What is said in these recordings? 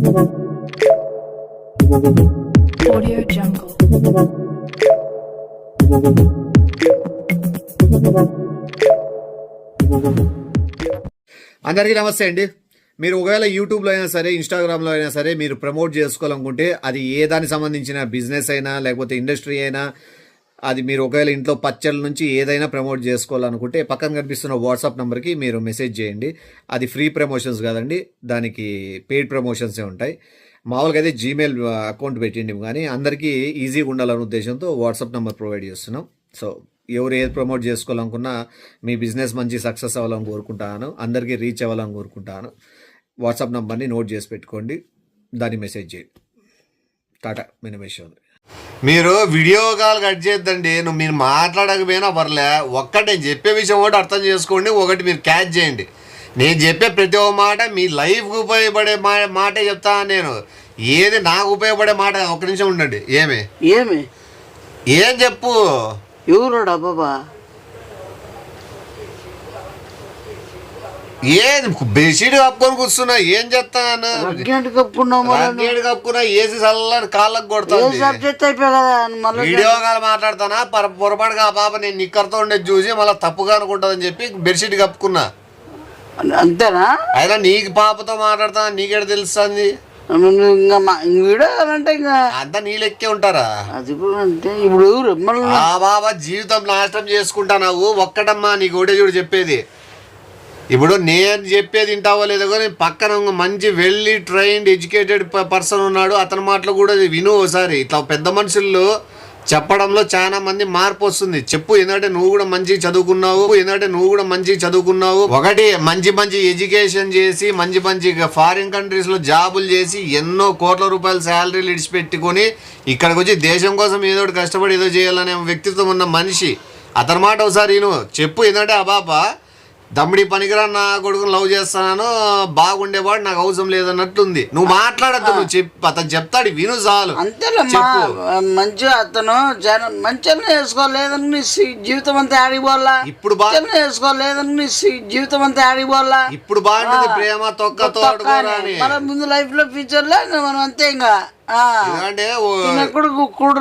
Audio Jungle. అందరికీ నమస్తే అండి. మీరు ఒకవేళ యూట్యూబ్లో అయినా సరే, ఇన్స్టాగ్రామ్లో అయినా సరే మీరు ప్రమోట్ చేసుకోవాలనుకుంటే, అది ఏ దానికి సంబంధించిన బిజినెస్ అయినా లేకపోతే ఇండస్ట్రీ అయినా, అది మీరు ఒకవేళ ఇంట్లో పచ్చళ్ళ నుంచి ఏదైనా ప్రమోట్ చేసుకోవాలనుకుంటే పక్కన కనిపిస్తున్న వాట్సాప్ నెంబర్కి మీరు మెసేజ్ చేయండి. అది ఫ్రీ ప్రమోషన్స్ కాదండి, దానికి పెయిడ్ ప్రమోషన్సే ఉంటాయి. మామూలుగా అయితే జీమెయిల్ అకౌంట్ పెట్టిండి, కానీ అందరికీ ఈజీగా ఉండాలనే ఉద్దేశంతో వాట్సాప్ నెంబర్ ప్రొవైడ్ చేస్తున్నాం. సో ఎవరు ఏది ప్రమోట్ చేసుకోవాలనుకున్నా మీ బిజినెస్ మంచి సక్సెస్ అవ్వాలని కోరుకుంటాను, అందరికీ రీచ్ అవ్వాలని కోరుకుంటాను. వాట్సాప్ నెంబర్ని నోట్ చేసి పెట్టుకోండి, దాన్ని మెసేజ్ చేయండి. టాటా మినిమేషన్. మీరు వీడియో కాల్ కట్ చేయొద్దండి. మీరు మాట్లాడకపోయినా పర్లే, ఒక్కటే చెప్పే విషయం ఒకటి అర్థం చేసుకోండి, ఒకటి మీరు క్యాచ్ చేయండి. నేను చెప్పే ప్రతి ఒక్క మాట మీ లైఫ్కి ఉపయోగపడే మాటే చెప్తాను నేను. ఏది నాకు ఉపయోగపడే మాట. ఒక్క నిమిషం ఉండండి. ఏం చెప్పు. ఎవరుడా బాబా? ఏది బెడ్షీట్ కప్పుకొని కూర్చున్నా, ఏం చేస్తాను? కప్పుకున్నా ఏసీ చల్లని కాళ్ళకు కొడతాను. వీడియో కాల్ మాట్లాడతానా, పొరపాటుగా ఆ పాప నేను నిక్కర్తో ఉండేది చూసి మళ్ళీ తప్పుగా అనుకుంటుందని చెప్పి బెడ్షీట్ కప్పుకున్నా. అంతేనా? అయినా నీకు పాపతో మాట్లాడతానా, నీకేడ తెలుస్తుంది? అంతా నీ లెక్కే ఉంటారా? అది కూడా అంటే ఇప్పుడు ఆ బాబా జీవితం నాశనం చేసుకుంటావు. ఒక్కటమ్మా నీకు ఒకటే చూడు చెప్పేది. ఇప్పుడు నేను చెప్పేది వింటావో లేదో కానీ పక్కన మంచి వెల్లి ట్రైన్డ్ ఎడ్యుకేటెడ్ పర్సన్ ఉన్నాడు, అతని మాటలు కూడా విను ఒకసారి. ఇట్లా పెద్ద మనుషులు చెప్పడంలో చాలా మంది మార్పు వస్తుంది. చెప్పు, ఎందుకంటే నువ్వు కూడా మంచి చదువుకున్నావు. ఒకటి మంచి ఎడ్యుకేషన్ చేసి మంచి ఫారిన్ కంట్రీస్ లో జాబులు చేసి ఎన్నో కోట్ల రూపాయల శాలరీలు ఇడిచిపెట్టుకొని ఇక్కడికి వచ్చి దేశం కోసం ఏదో ఒకటి కష్టపడి ఏదో చేయాలనే వ్యక్తిత్వం ఉన్న మనిషి. అతని మాట ఒకసారి నేను చెప్పు. ఎందుకంటే ఆ బాబా దమ్ముడి పనికిరా నా కొడుకుని లవ్ చేస్తాను, బాగుండేవాడు, నాకు అవసరం లేదన్నట్టుంది. నువ్వు మాట్లాడద్దు, నువ్వు చెప్పు, అతను చెప్తాడు విను చాలు. అంతేలేమ్మా, మంచిగా అతను మంచిగా వేసుకోలేదని జీవితం అంతా ఆడిపోవాలా. ఇప్పుడు వేసుకోలేదని జీవితం అంతా ఆడిపోవాలా. ఇప్పుడు బాగుంటుంది ప్రేమ తొక్కతో ముందు లైఫ్ లో ఫ్యూచర్ లో మనం అంతే. ఇంకా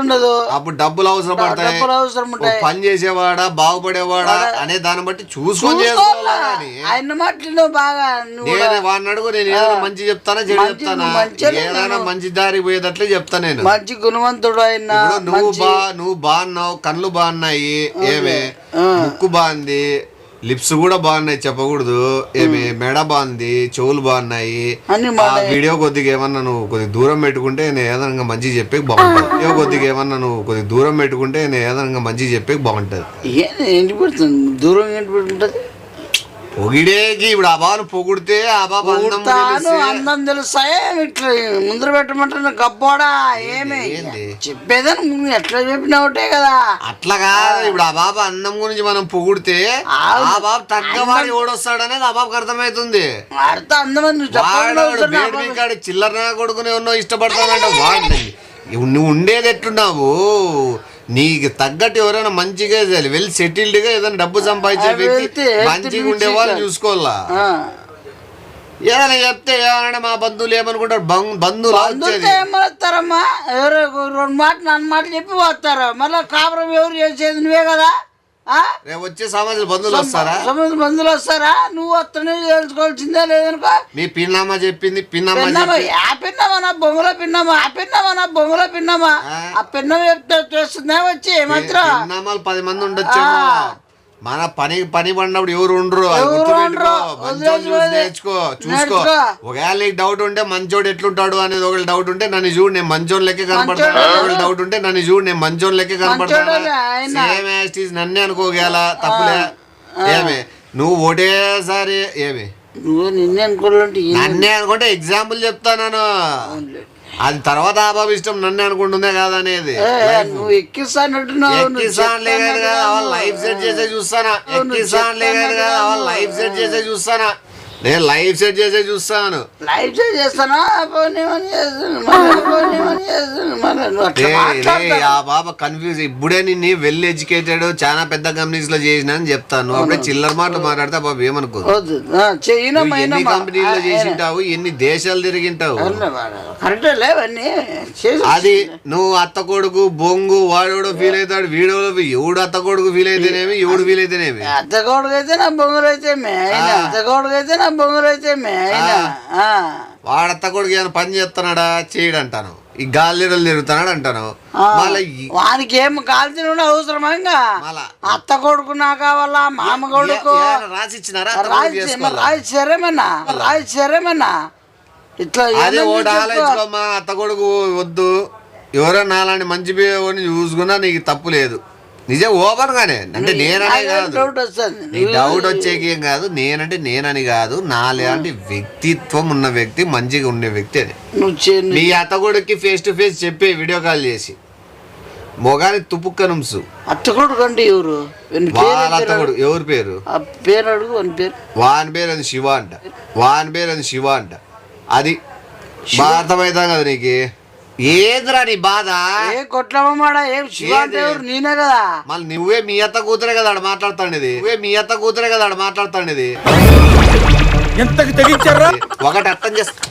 ఉండదు, అప్పుడు డబ్బులు అవసరం పడతాయి, పని చేసేవాడా బాగుపడేవాడా అనే దాన్ని బట్టి చూసుకొని చేసుకోవాలి. ఆయన మాటలు బాగా వాడిని అడుగు, నేను ఏదైనా మంచి చెప్తానా చెడు చెప్తానా, ఏదైనా మంచి దారి పోయేటట్లే చెప్తా నేను. మంచి గుణవంతుడు ఆయన. నువ్వు బాగున్నావు, కళ్ళు బాగున్నాయి, ఏమే ముక్కు బాగుంది, లిప్స్ కూడా బాగున్నాయి చెప్పకూడదు, ఏమి మెడ బాగుంది, చెవులు బాగున్నాయి. వీడియో కొద్దిగా ఏమన్నా నువ్వు కొద్దిగా దూరం పెట్టుకుంటే నేను ఏదైనా మంచి చెప్పే బాగుంటుంది. వీడియో కొద్దిగా ఏమన్నా నువ్వు కొద్దిగా దూరం పెట్టుకుంటే నేను ఏదైనా మంచి చెప్పే బాగుంటుంది. ఏంటి పెడుతుంది దూరం? ఏంటి పెట్టుకుంటుంది? పొగిడేకి ఇప్పుడు ఆ బాబును పొగిడితే ఆ బాబు అందం తెలుస్తాయే. ఇట్లా ముందర పెట్టమంటే గబ్బోడా ఏమి చెప్పేదని ఎట్లా చెప్పినవుటే కదా. అట్లా కాదు, ఇప్పుడు ఆ బాబు అందం గురించి మనం పొగిడితే ఆ బాబు తగ్గవాడు ఎవడొస్తాడనేది ఆ బాబుకి అర్థమవుతుంది. వాడు చిల్లర కొడుకునే ఉన్నో ఇష్టపడతానంటే వాడు నువ్వు ఉండేది ఎట్లున్నావు, నీకు తగ్గట్టు ఎవరైనా మంచిగా వెల్ సెటిల్డ్ గా ఏదైనా డబ్బు సంపాదించే వ్యక్తి మంచిగా ఉండే వాళ్ళు చూసుకోవాలా. ఏదైనా చెప్తే ఏమన్నా మా బంధువులు ఏమనుకుంటారు, బంధువులు ఏమొస్తారమ్మా, ఎవరో 2 మాటలు 4 మాటలు చెప్పి వస్తారు. మళ్ళీ కాపురం ఎవరు చేసేది నువ్వే కదా. రేపు వచ్చే సమాజంలో బంధువులు వస్తారా? నువ్వు వస్తనే తెలుసుకోవాల్సిందే లేదనుకో. మీ పిన్నమ్మ చెప్పింది, పిన్నమ్మా బొంగులో పిన్నమ్మా ఆ పిన్నమ్మ చెప్తే చేస్తుందా వచ్చి మాత్రం. పిన్నమ్మలు 10 మంది ఉండొచ్చు, మన పని పడినప్పుడు ఎవరు ఉండరు. నేర్చుకో, చూసుకో. ఒకవేళ నీకు డౌట్ ఉంటే మంచోడు ఎట్లుంటాడు అనేది ఒకటి డౌట్ ఉంటే నన్ను చూడు, నేను మంచోడు లెక్క కనపడతాను. ఒకటి డౌట్ ఉంటే నన్ను చూడు, నేను మంచోడు లెక్క కనపడతాను. నన్నే అనుకోగల తప్పులే. ఏమి నువ్వు ఒకటేసారి ఏమి నన్నే అనుకుంటే ఎగ్జాంపుల్ చెప్తాను. అది తర్వాత ఆ బాబు ఇష్టం, నన్ను అనుకుంటుందే కాదనేది. లైఫ్ సెట్ చేసే చూస్తానా, లైఫ్ సెట్ చేసే చూస్తానా. నేను లైవ్ సెట్ చేసే చూస్తాను. లైఫ్ చేస్తానా పోనీ చేస్తాను ఆ బాబా కన్ఫ్యూజ్. ఇప్పుడే నిన్ను వెల్ ఎడ్యుకేటెడ్ చాలా పెద్ద కంపెనీస్ లో చేసిన అని చెప్తాను. అప్పుడే చిల్లర మాటలు మాట్లాడితే బాబు ఏమనుకో. ఎన్ని కంపెనీలో చేసింటావు, ఎన్ని దేశాలు తిరిగింటావు. కరెక్టే లేవన్నీ అది నువ్వు అత్త కొడుకు బొంగు వాడెవడో ఫీల్ అవుతాడు, వీడో ఎవడు అత్త కొడుకు ఫీల్ అయితేనేమి, ఎవడు ఫీల్ అయితేనేమి. అత్త కొడుకు అయితే నా బొంగులు అయితే అత్త కొడుకు అయితే నా బొంగులు అయితే వాడత్త కొడుకు ఏమైనా పని చేస్తున్నాడా చేయడంటాను, ఈ గాలిరలు తిరుగుతున్నాడు అంటాను. మళ్ళీ వానికి ఏం కాల్చిన అవసరమా? ఇంకా అత్త కొడుకు నా కావాలా, మామ కొడుకు రాసిచ్చినారా? రాజేమన్నా ఇట్లా అదే ఒకటి ఆలోచించుకోమ్మా. అత్త కొడుకు వద్దు, ఎవరైనా నాలాంటి మంచి చూసుకున్నా నీకు తప్పు లేదు. నిజం ఓపెన్ గానే అంటే నేననే కాదు, నీ డౌట్ వచ్చేకి ఏం కాదు. నేనంటే నేనని కాదు, నాలాంటి వ్యక్తిత్వం ఉన్న వ్యక్తి, మంచిగా ఉండే వ్యక్తి అని నీ అత్త కొడుక్కి ఫేస్ టు ఫేస్ చెప్పే వీడియో కాల్ చేసి మొగాని తుపుక్క నుంసు. అత్త కొడుకు అంటే ఎవరు? వాళ్ళ అత్త కొడుకు ఎవరి పేరు? పేరు అడుగు. వాని పేరు అది శివ అంట, వాని పేరు అది శివ అంట. అది అర్థమవుతా కదా నీకు? ఏదిరా నీ బాధ? ఏ కొట్లమాడా ఏం శివ అంటే ఎవరు? నేనే కదా. మళ్ళీ నువ్వే మీ అత్త కూతురే కదా ఆడ మాట్లాడుతాండేది, మీ అత్త కూతురే కదా ఆడ మాట్లాడుతాండేది. ఎంతకు తెగించారా? ఒకటి అర్థం చేస్తా.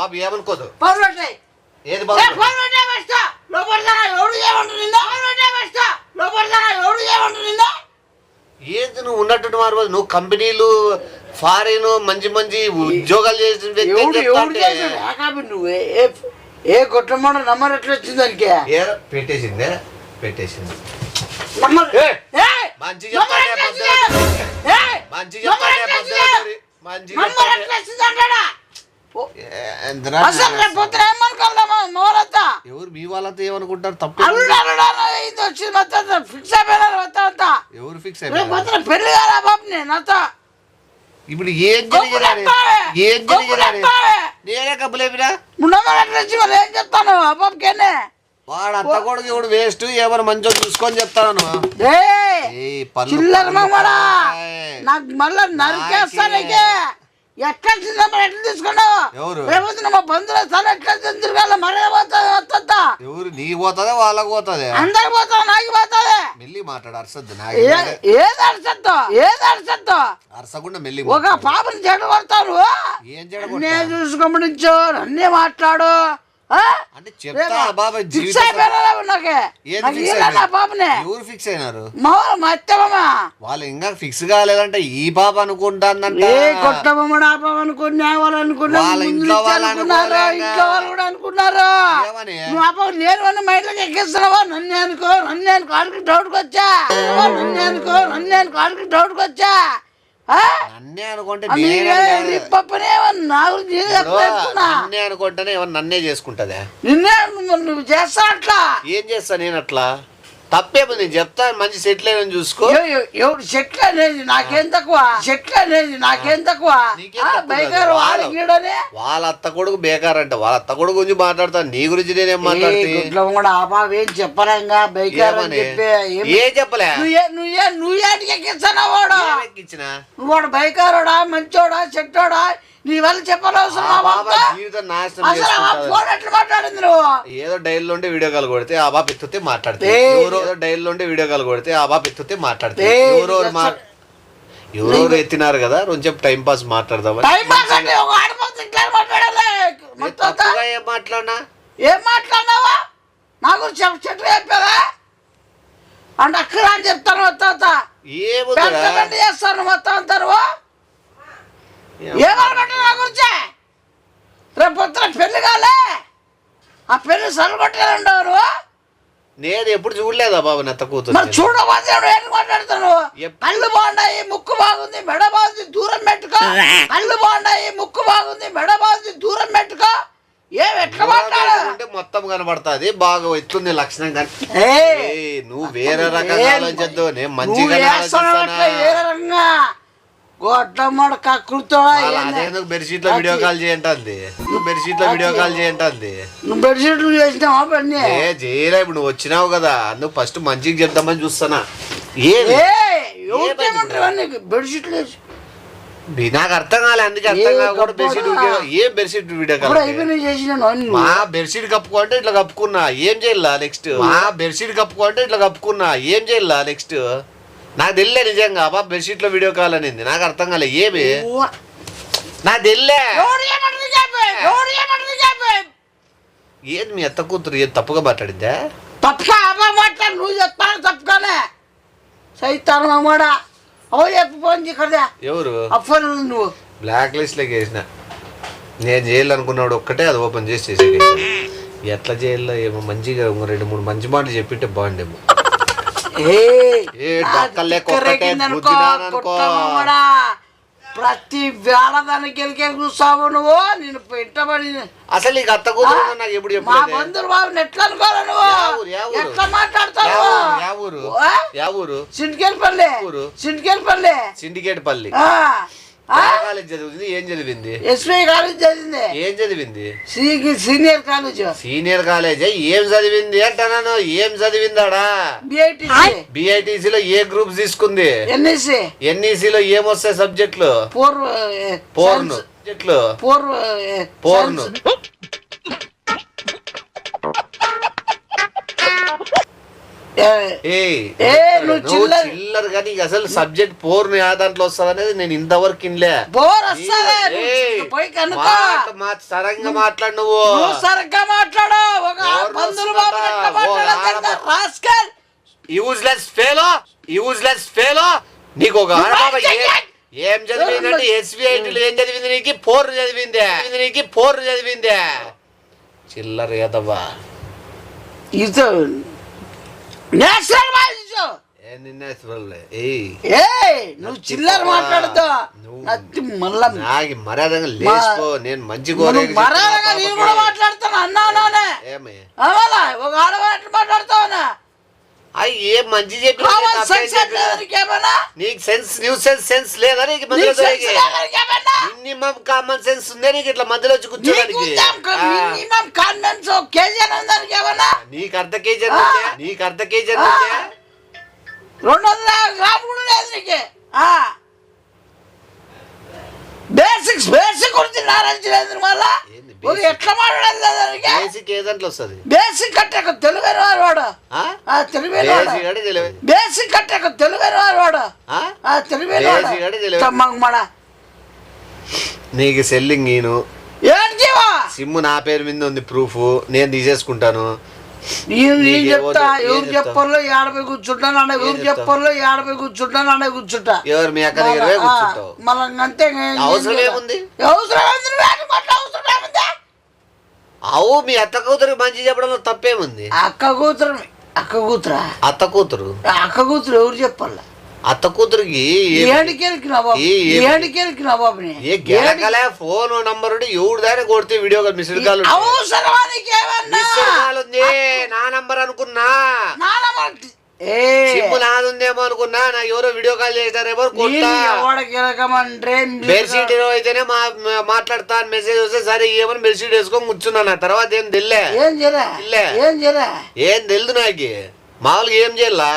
బాబు ఏమనుకోదు. ఏది ఏది నువ్వు ఉన్నట్టు మారు. నువ్వు కంపెనీలు ఫారిన్ మంచి మంచి ఉద్యోగాలు చేసిన వ్యక్తి నువ్వే ఏ కొట్టమాట నంబర్ ఎట్లా వచ్చింది దానికి? పెట్టేసింది పెట్టేసింది. ఎవరు మీ వాళ్ళతో ఏమనుకుంటారు? తప్పు ఫిక్స్ అయిపోయినా ఎవరు ఫిక్స్ అయిపోయారు? పెళ్లి కాదా బాబుని నాతో? ఇప్పుడు ఏం జరిగిందని ఏం జరిగిందని నేనే కబ్బులేపినా ఏం చెప్తాను బాబుకేనే? వాడు అత్త కొడుకు ఇప్పుడు వేస్ట్, ఏమైనా మంచిగా చూసుకొని చెప్తాను. చిల్లర నాకు మళ్ళా నరికేస్తాను. ఎట్లా తీసుకున్నావు? రేపు మా బంధువుల స్థలం ఎట్లా తిరగాల? మరే పోతుంది. ఎవరు నీ పోతుందా వాళ్ళకి పోతుంది? అందరికి పోతావు, నాకు పోతుంది. మెల్లి మాట్లాడు, అరసద్దు. ఏది అరసద్దు? ఏది అరసద్దు? అరసకుండా మెల్లి ఒక పాపని చెడు కొడతాను. ఏం చెడు? నేను చూసుకోమనించు, అన్నీ మాట్లాడు. అంటే చెప్తా బాబాయ్ ఫిక్స్ అయిపోయినా ఎవరు ఫిక్స్ అయినారు? మా అత్తమ్మ. వాళ్ళు ఇంకా ఫిక్స్ కాలేదంటే ఈ పాప అనుకుంటానంటే వాళ్ళ ఇంట్లో వాళ్ళు అనుకున్నారు, ఇంట్లో వాళ్ళు కూడా అనుకున్నారు. నువ్వు ఆ పాప నేను మైండ్లోకి ఎక్కిస్తున్నావా? నన్ను అనుకో, నన్ను కాడికి డౌట్కి వచ్చా. నన్ను కాడికి డౌట్కి వచ్చా. నన్నే అనుకుంటే అనుకుంటేనే నన్నే చేసుకుంటదా? నిన్నే నువ్వు చేస్తా అట్లా. ఏం చేస్తా నేను అట్లా? తప్పేమో నేను చెప్తాను, మంచి సెటిల్ అయ్యని చూసుకో. ఎవరు సెటిల్ అనేది నాకేం తక్కువ? సెటిల్ అనేది నాకేం తక్కువ? వాళ్ళ అత్త కొడుకు బేకార్ అంట. వాళ్ళ అత్త కొడుకు గురించి మాట్లాడతాను, నీ గురించి నేనేం మాట్లాడుతా? ఏం చెప్పరా? ఏం చెప్పలే. ఎక్కించిన వాడు బైకారోడా, మంచోడా, చెట్టోడా? నీ వల్ల జీవితం నాశనం మాట్లాడింది నువ్వు. ఏదో డైల్లో ఉంటే వీడియో కాల్ కొడితే ఆ బాబు ఎత్తుతే మాట్లాడితే, డైల్లో ఉంటే వీడియో కాల్ కొడితే ఆ బాబు ఎత్తుతే మాట్లాడితే, ఎవరెవరు ఎత్తినారు కదా కొంచెం టైం పాస్ మాట్లాడదామని. ఏం మాట్లాడినా? ఏం మాట్లాడినావా? నా గురించి చెట్టు చెప్పేదా అంటే అక్కడ అని చెప్తాను. మొత్తం చేస్తాను మొత్తం అంటారు. ఏమనుకుంటా నా గురించి? రేపు పొద్దున పెళ్లి కాలే, ఆ పెళ్లి సరిగొట్టేది ఉండవు. నేను ఎప్పుడు చూడలేదా బాబు నెత్త కూతురు? మరి చూడకపోతే ఏం మాట్లాడతాను? కళ్ళు బాగున్నాయి, ముక్కు బాగుంది, మెడ బాగుంది, దూరం పెట్టుకో. కళ్ళు బాగున్నాయి, ముక్కు బాగుంది, మెడ బాగుంది, దూరం పెట్టుకో. ఏం ఎట్లా మాట్లాడాలంటే మొత్తం కనబడుతుంది. బాగా ఎట్లుంది లక్షణం కానీ నువ్వు వేరే రకంగా ఆలోచించద్దు. నేను మంచిగా గొడ్డమ్మడు కక్కుడుతో బెడ్షీట్ లో వీడియో కాల్ చేయండి. బెడ్షీట్ లో వీడియో కాల్ చేయండి. నువ్వు బెడ్షీట్లు చేసినావా? చేయలే. ఇప్పుడు నువ్వు వచ్చినావు కదా, నువ్వు ఫస్ట్ మంచిగా చెప్దామని చూస్తానా. బెడ్షీట్లు వేసి నాకు అర్థం కాలే, అందుకే అర్థం కాకుండా బెడ్షీట్ ఏం బెడ్షీట్ వీడియో మా బెడ్షీట్ కప్పుకుంటే ఇట్లా కప్పుకున్నా ఏం చేయాల నెక్స్ట్, మా బెడ్షీట్ కప్పుకుంటే ఇట్లా కప్పుకున్నా ఏం చేయాల నెక్స్ట్. నాకు తెలియలే నిజంగా అబ్బా బెడ్షీట్ లో వీడియో కాల్ అనేది, నాకు అర్థం కాలే ఏమి నాకు తెలియలే. ఏది మీ అత్త కూతురు ఏది తప్పుగా మాట్లాడిందా? తప్పుగా అబ్బా మాట్లాడు, నువ్వు చెప్తాను తప్పుగానే సైతాను అమ్మాడా. ఓ చెప్పు ఫోన్ ఇక్కడ ఎవరు అఫోన్ నువ్వు బ్లాక్ లిస్ట్ లోకి వేసిన, నేను చేయాలనుకున్నాడు ఒక్కటే అది ఓపెన్ చేసి చేసేది. ఎట్లా చేయాలో ఏమో మంచిగా 2-3 మంచి మాటలు చెప్పింటే బాగుండేమో. ప్రతి వేళ దానికి గెలికే చూస్తావు నువ్వు, నేను పెట్టబడి అసలు నీకు అత్త కూతురు నాకు ఎప్పుడు మా బంధువులు బాబు ఎట్లా అనుకోవాలి నువ్వు, ఎట్లా మాట్లాడతావు? సిండికేట్ పల్లి కాలేజ్ చదివింది, ఏం చదివింది? ఎస్వి కాలేజ్ చదివింది. ఏం చదివింది? Senior college. సీనియర్ కాలేజ్ ఏం చదివింది అంటాను, ఏం చదివిందాడా? బిఐటిసి లో ఏ గ్రూప్ తీసుకుంది? ఎన్ఈసి లో ఏమొస్తాయి సబ్జెక్టులు? పోర్ను సబ్జెక్టులు పోర్ను. చిల్లర్ కానీ అసలు సబ్జెక్ట్ పోర్ను దాంట్లో వస్తుంది అనేది నేను ఇంతవరకు ఇన్లే. సరంగా మాట్లాడు, నువ్వు సరిగ్గా మాట్లాడు. యూజ్లెస్ ఫెలో నీకు ఒక ఏం చదివిందంటే ఎస్బీఐటీలో ఏం చదివింది? నీకు పోర్ను చదివిందే చిల్లర ఏదవ్వా. నువ్వు చిల్లర మాట్లాడుతా మర్యాదగా లేచిపో. నేను మంచి మర్యాదగా నేను కూడా మాట్లాడుతాను అన్నానే. ఒక ఆడవాళ్ళు ఎట్లా మాట్లాడతావునా? ఏం మంచి చెప్పి నీకు సెన్స్ లేదా? నీకు మినిమం కామన్ సెన్స్ ఉందే నీకు ఇట్లా మధ్యలో వచ్చి కూర్చోడానికి? నీకు అర్ధ కేజీ నీకు అర్ధ కేజీ 200 గ్రాములు కూడా లేదు నీకు. బేసిక్ గురించి నాలెడ్జ్ లేదు. మళ్ళా ఎట్లా మాట్లాడాలి? బేసిక్ ఏ దాంట్లో వస్తుంది? బేసిక్ కట్టే తెలివైన వాడు బేసిక్ కట్టే తెలివైన వాడు తెలివైన. నీకు సెల్లింగ్ నేను సిమ్ నా పేరు మీద ఉంది, ప్రూఫ్ నేను తీసేసుకుంటాను. చెప్తా ఎవరు చెప్పర్లో 50 కూర్చుంటాను అన్న, ఎవరు చెప్పర్లో 50 కూర్చుంటాను అన్న కూర్చుంటా. ఎవరు మీ అక్క దగ్గర కూర్చుంటావు? మళ్ళీ అంతే అవసరం ఏముంది? అవు మీ అత్త కూతురు మంచి చెప్పడంలో తప్పేముంది? అక్క కూతురు అత్త కూతురు ఎవరు చెప్పాలా? అత్త కూతురికి ఫోన్ నంబర్ ఎవడు దాని కొడితే వీడియో కాల్ మిస్డ్ కాల్ ఉంది. నా నంబర్ అనుకున్నా, సిమ్ నాదుందేమో అనుకున్నా. నాకు ఎవరో వీడియో కాల్ చేశారేమో. బెడ్షీట్ అయితేనే మాట్లాడతాను, మెసేజ్ వస్తే సరే ఏమని బెడ్షీట్ వేసుకొని కూర్చున్నా. తర్వాత ఏం తెలిలే, ఏం తెలుదు నాకు. మామూలుగా ఏం చేయాలా?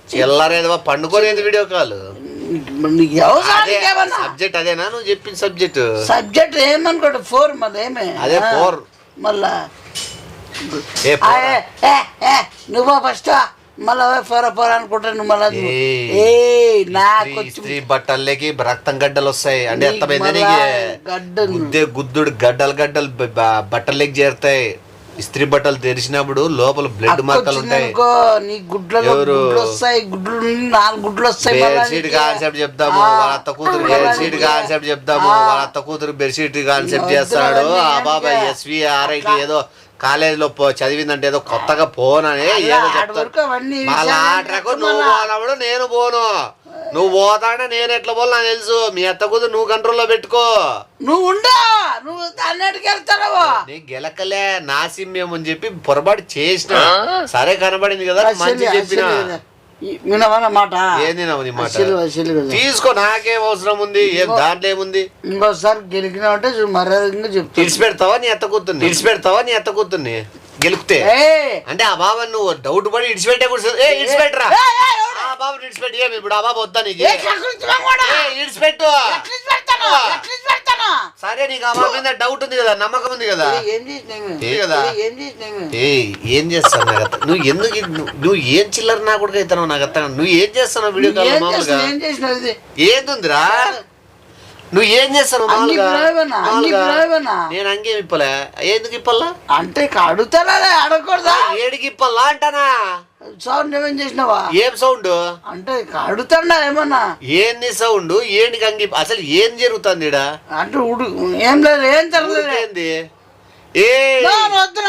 చిల్లరేదవా పండుకోలేదు వీడియో కాల్. సబ్జెక్ట్ అదేనా నువ్వు చెప్పిన సబ్జెక్ట్ ఏమనుకోండి 4 మళ్ళీ ఏమే అదే 4 మళ్ళా నువ్వు ఫస్ట్ మళ్ళా 4 అనుకుంటాను. మళ్ళా స్త్రీ బట్టలకి రక్తం గడ్డలు వస్తాయి అంటే ఎంత గుద్దుడు గడ్డలు బట్టలకి చేరుతాయి. ఇస్త్రీ బట్టలు తెరిచినప్పుడు లోపల బ్లడ్ మార్కలు ఉంటాయి. బెడ్షీట్ కాన్సెప్ట్ చెప్తాము, వాళ్ళ అత్త కూతురు బెడ్షీట్ కాన్సెప్ట్ చెప్తాము. వాళ్ళ అత్త కూతురు బెడ్షీట్ కాన్సెప్ట్ చేస్తాడు. ఆ బాబాయ్ SVRIT ఏదో కాలేజ్ లో చదివిందంటే ఏదో కొత్తగా పోను అని ఏదో చెప్తాడు. మళ్ళా నువ్వు పోనప్పుడు నేను పోను, నువ్వు పోతాడే నేను ఎట్లా పోను నాకు తెలుసు. మీ అత్త కూతురు నువ్వు కంట్రోల్లో పెట్టుకో. నువ్వు అన్నిటికి వెళ్తావు. నీ గెలకలే నా సిమ్ ఏమని చెప్పి పొరపాటు చేసిన సరే కనబడింది కదా మంచి చెప్పిన మాట తీసుకో. నాకేం అవసరం ఉంది? ఏం దాంట్లో ఏముంది? ఇంకోసారి గెలికినా అంటే మర్యాదగా చెప్తా. తెలిసి పెడతావా నీ అత్త కూతుర్ని? గెలిపితే ఏయ్. అంటే ఆ బాబా నువ్వు డౌట్ పడి ఇడిచిపెట్టే ఇడిచిపెట్టరా ఏయ్, ఏయ్, ఎవడు? ఆ బాబు ఇడిచిపెట్టి ఏమి ఇప్పుడు ఆ బాబు వద్దా నీకు ఏ కక్కుర్తి మంగోడా? ఇడిచిపెట్టు ఎట్లా పెడతాను? ఎట్లా పెడతాను? సరే నీకు ఆ బాబు మీద డౌట్ ఉంది కదా నమ్మకం ఉంది కదా ఏం చేసినావు? ఏ కదా ఏం చేసినావు? ఏం చేస్తావు నాకు నువ్వు ఎందుకు నువ్వు ఏం చిల్లర నా కొడుకు అవుతావు నాకు అత్త నువ్వు ఏం చేస్తున్నావు వీడియో కాల్ మామూలుగా ఏం చేసినావు ఇది? ఏందుందిరా నువ్వు ఏం చేస్తావు అంగి మామూలుగా పిలవనా? అంగి పిలవనా? నేను అంగేం ఇప్పలే ఎందుకు ఇప్పల్లా అంటే అడుగుతానా అడగకూడదా? ఏడికి ఇప్పల్లా అంటానా సౌండ్ ఏమేం చేసినావా? ఏం సౌండ్ అంటే అడుగుతాడా ఏమన్నా? ఏంది సౌండ్ ఏంటికి అంగి అసలు ఏం జరుగుతుంది ఈడ అంటే ఏం లేదు ఏం జరగలేదు. ఏంది ఏ వద్దు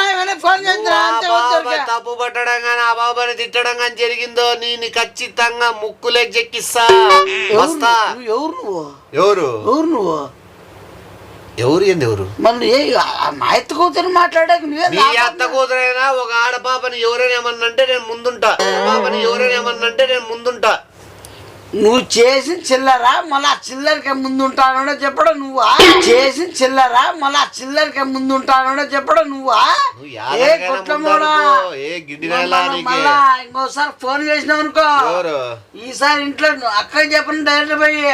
ఫోన్ చేద్దా అంతే వద్దు. తప్పు పట్టడం కానీ ఆ బాబాని తిట్టడం కానీ జరిగిందో నేను ఖచ్చితంగా ముక్కులేకి చెక్కిస్తా వస్తా ఎవరు నువ్వు? ఎవరు ఎవరు నువ్వు? ఎవరు ఏంది ఎవరు మళ్ళీ మా ఎత్త కూతురు మాట్లాడాక నువ్వే నీ అత్త కూతురైనా ఒక ఆడపాపని ఎవరైనా ఏమన్నంటే నేను ముందుంటా పాపని ఎవరైనా ఏమన్నంటే నేను ముందుంటా నువ్వు చేసిన చిల్లరా మళ్ళీ ఆ చిల్లరకి ముందు ఉంటానో చెప్పడం నువ్వా? చేసిన చిల్లరా మళ్ళీ ఆ చిల్లరకి ముందు ఉంటానో చెప్పడం నువ్వా? ఏ కొట్టమోడా మళ్ళా ఇంకోసారి ఫోన్ చేసినావు అనుకో ఈసారి ఇంట్లో అక్కడికి చెప్పను డైరెక్ట్ పోయి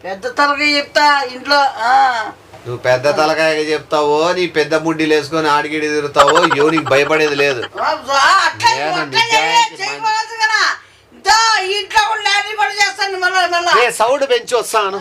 పెద్ద తలకాయ చెప్తా ఇంట్లో. నువ్వు పెద్ద తలకాయ చెప్తావో నీ పెద్ద ముడ్డీలు వేసుకొని ఆడిగిడి తిరుగుతావో ఎవరికి భయపడేది లేదు. ఇంట్లో కూడా చేస్తాను మళ్ళీ సౌండ్ పెంచి వస్తాను